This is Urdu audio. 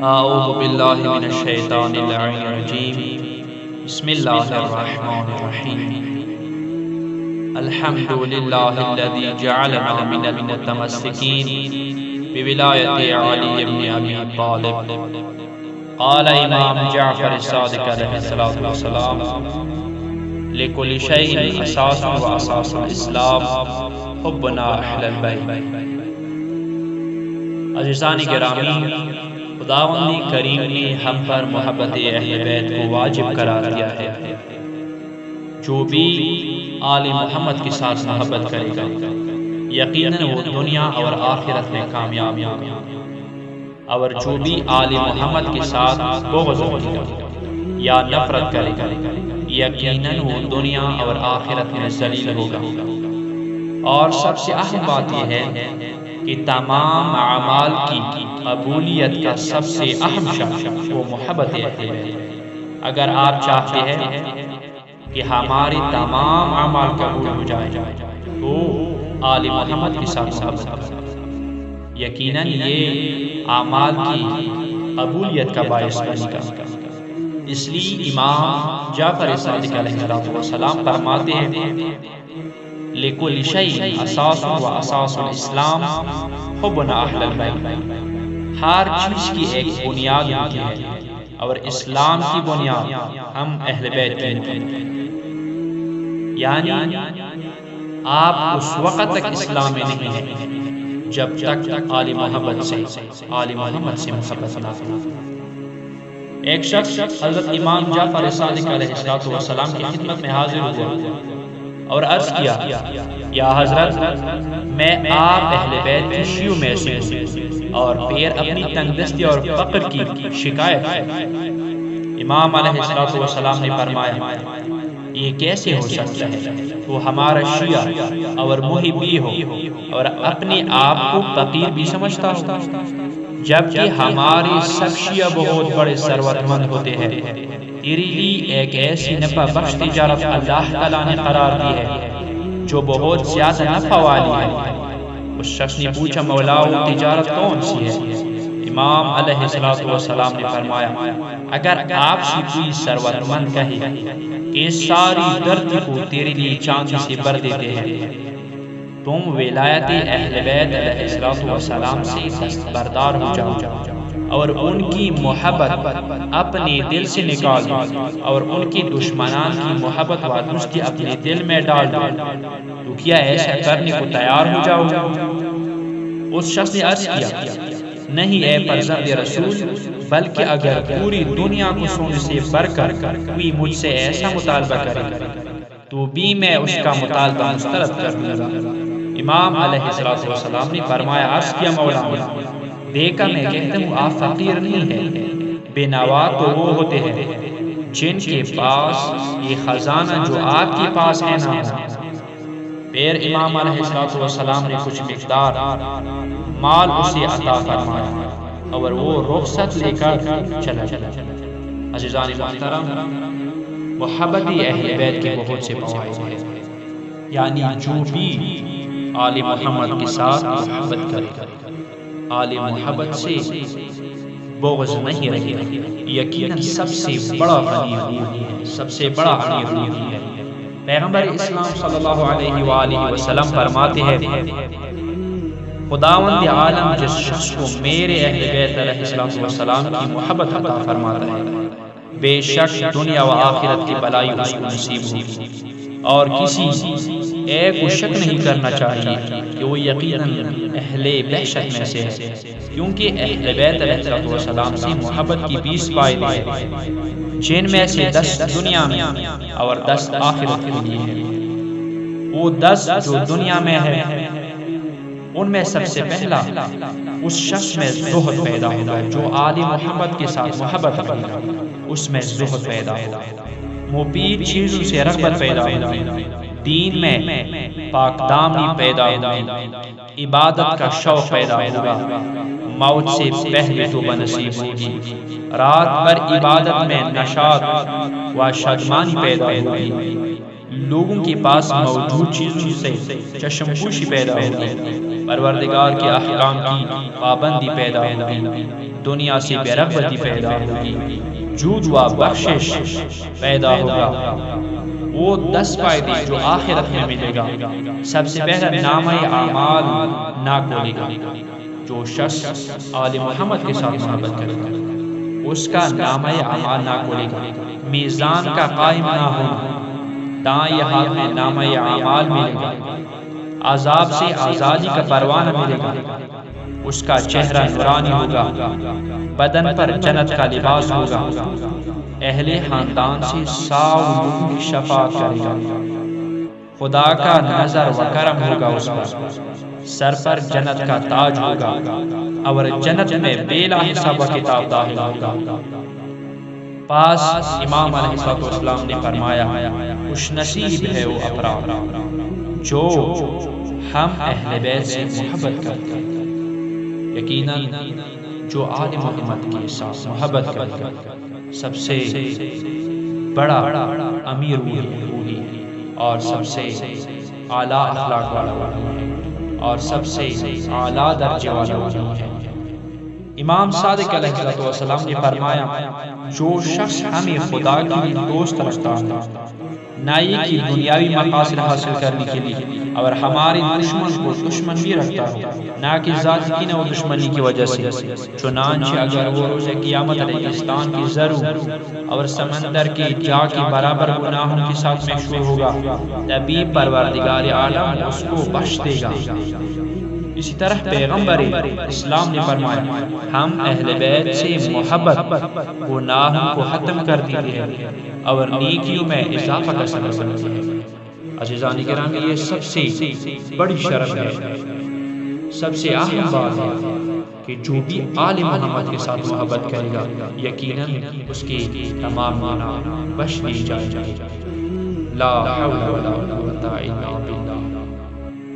اعوذ باللہ من الشیطان اللعین الرجیم بسم اللہ الرحمن الرحیم الحمد للہ الذی جعلنا من المتمسکین بولایت علی بن ابی طالب قال امام جعفر الصادق علیہ السلام لکل شیء اساس و اساس الاسلام حبنا اہل البیت۔ عزیزان گرامی، خداوند کریم نے ہم پر محبت اہل بیت کو واجب قرار دیا ہے۔ جو بھی آل محمد کے ساتھ محبت کرے گا یقیناً وہ دنیا اور آخرت میں کامیاب ہوگا، اور جو بھی آل محمد کے ساتھ بغض کرے گا یا نفرت کرے گا یقیناً وہ دنیا اور آخرت میں ذلیل ہوگا۔ اور سب سے اہم بات یہ ہے کہ تمام اعمال کی قبولیت کا سب سے اہم شرط وہ محبت ہے۔ اگر آپ چاہتے ہیں کہ ہماری تمام اعمال قبول ہو جائے تو آل محمد کے ساتھ محبت کریں، یقیناً یہ اعمال کی قبولیت کا باعث بنے گا۔ اس لیے امام جعفر صادق علیہ السلام فرماتے ہیں لکل شیء اساس و اساس الاسلام حبنا اہل البیت۔ ہر چیز کی ایک بنیاد ہوتی ہے اور اسلام کی بنیاد ہم اہل بیت کی ہوتی ہے۔ یعنی آپ اس وقت تک اسلام میں نہیں ہیں جب تک آل محمد سے محبت نہ ہو۔ ایک شخص حضرت امام جعفر صادق علیہ السلام کی خدمت میں حاضر ہوا اور عرض کیا، یا حضرت، میں آپ اہل بیت کی شیعوں میں سے ہوں اور پیر اپنی تنگ دستی اور فقر کی شکایت ہے۔ امام علیہ السلام نے فرمایا، یہ کیسے ہو سکتا ہے؟ وہ ہمارا شیعہ اور محبی ہو اور اپنے آپ کو فقیر بھی سمجھتا ہو، جبکہ ہمارے سب شیعہ بہت بڑے ثروت مند ہوتے ہیں۔ تیرے لیے ایک ایسی نفع بخش تجارت اللہ تعالیٰ نے قرار دی ہے جو بہت زیادہ نفع والی ہے۔ اس شخص نے پوچھا، مولا وہ تجارت کون سی ہے؟ امام علیہ السلام نے فرمایا، اگر آپ سے کوئی ثروت مند کہے کہ ساری دھرتی کو تیرے لیے چاندی سے بھر دیتے ہیں، تم ولایت اہل بیت علیہ السلام سے دستبردار ہو جاؤ اور ان کی محبت اپنے دل سے نکال دو اور ان کی دشمنان کی محبت و دوستی اپنے دل میں ڈال دو، تو کیا ایسا کرنے کو تیار ہو جاؤ؟ اس شخص نے عرض کیا، نہیں اے فرزند رسول، بلکہ اگر پوری دنیا کو سونے سے بھر کر کوئی مجھ سے ایسا مطالبہ کرے تو بھی میں اس کا مطالبہ مسترد کر دوں گا۔ امام علیہ السلام نے فرمایا، عرض کیا، مولا دیکھا میں کہتا ہوں آپ فقیر نہیں ہیں، بے نوا تو وہ ہوتے ہیں جن کے پاس یہ خزانہ جو آپ کے پاس ہے نہ ہو۔ پھر امام علیہ السلام نے کچھ مقدار مال اسے عطا فرمایا اور وہ رخصت لے کر چلا۔ عزیزان محترم، محبت اہل بیت کے بہت سے فوائد ہیں، یعنی جو بھی آل محمد کے ساتھ محبت کرے آل محبت سے بغض نہیں رہے یقیناً سب سے بڑا غنی ہے، سب سے بڑا امیر ہے۔ پیغمبر اسلام صلی اللہ علیہ وآلہ وسلم فرماتے ہیں، خداوند عالم جس شخص کو میرے اہل بیت علیہ السلام کی محبت عطا فرماتا ہے، بے شک دنیا و آخرت کی بلائی اس کو نصیب ہوگی، اور کسی ایک کو شک نہیں کرنا چاہیے کہ وہ یقیناً اہل بہشت میں سے ہے، کیونکہ اہل بیت علیہ السلام سے محبت کی 20 فائدے ہیں، جن میں سے 10 دنیا میں اور 10 آخرت کے لیے ہیں۔ وہ 10 جو دنیا میں ہے ان میں سب سے پہلا اس شخص میں زہد پیدا ہوگا جو آل محمد کے ساتھ محبت کرے گا، اس میں زہد پیدا ہوگا، مفید چیزوں سے رغبت پیدا ہوگی، دین میں پاک دامنی پیدا ہوگی، عبادت کا شوق پیدا ہوگا، موت سے پہلے توبہ نصیب ہوگی، رات بھر عبادت میں نشاط و شادمانی پیدا ہوگی، لوگوں کے پاس موجود چیزوں سے چشم پوشی پیدا ہوگی، پروردگار کے احکام کی پابندی پیدا ہوگی، دنیا سے بے رغبتی پیدا ہوگی، جود و بخشش پیدا ہوگا۔ وہ 10 فائدے جو آخرت میں ملے گا، سب سے پہلا نامہ اعمال نہ کھولے گا۔ جو شخص آل محمد کے ساتھ محبت کرے گا اس کا نامہ اعمال نہ کھولے گا، میزان کا قائم نہ ہوگا، دائیں ہاتھ میں نامہ اعمال ملے گا، عذاب سے آزادی کا پروانہ ملے گا، اس کا چہرہ نورانی ہوگا، بدن پر جنت کا لباس ہوگا، اہل خاندان سے 100 لوگوں کی شفاعت کرے گا، خدا کا نظر و کرم ہوگا اس پر، سر پر جنت کا تاج ہوگا، اور جنت میں بلا حساب کتاب داخل ہوگا۔ پاس امام علیہ السلام نے فرمایا، خوش نصیب ہے وہ افراد جو ہم اہل بیت سے محبت کرتے ہیں۔ یقیناً جو آل محمد کے ساتھ محبت کرتے ہیں سب سے بڑا امیر وہی ہے، اور سب سے اعلیٰ اخلاق والا ہے، اور سب سے اعلیٰ درجے والا ہے۔ امام صادق علیہ السلام نے فرمایا، جو شخص ہمیں خدا کے لیے دوست رکھتا ہے، نہ یہ کہ دنیاوی مقاصد حاصل کرنے کے لیے، اور ہمارے دشمن کو دشمن بھی رکھتا ہے، نہ کہ ذاتی کینہ و دشمنی کی وجہ سے، چنانچہ اگر وہ روز قیامت ریگستان کی زرو اور سمندر کے جا کے برابر گناہوں کے ساتھ محشور ہوگا، تبھی پروردگار عالم اس کو بخش دے گا۔ اسی طرح پیغمبر اسلام نے فرمایا، ہم اہل بیت سے محبت گناہوں کو ختم کر دیتی ہے اور نیکیوں میں اضافہ کا سبب بنتی ہے۔ عزیزان کرام، یہ سب سے بڑی شرف ہے، سب سے اہم بات ہے کہ جو بھی آل محمد کے ساتھ محبت کرے گا یقیناً اس کے تمام گناہ بخش دیے جائیں گے۔ لا حول ولا قوة الا باللہ۔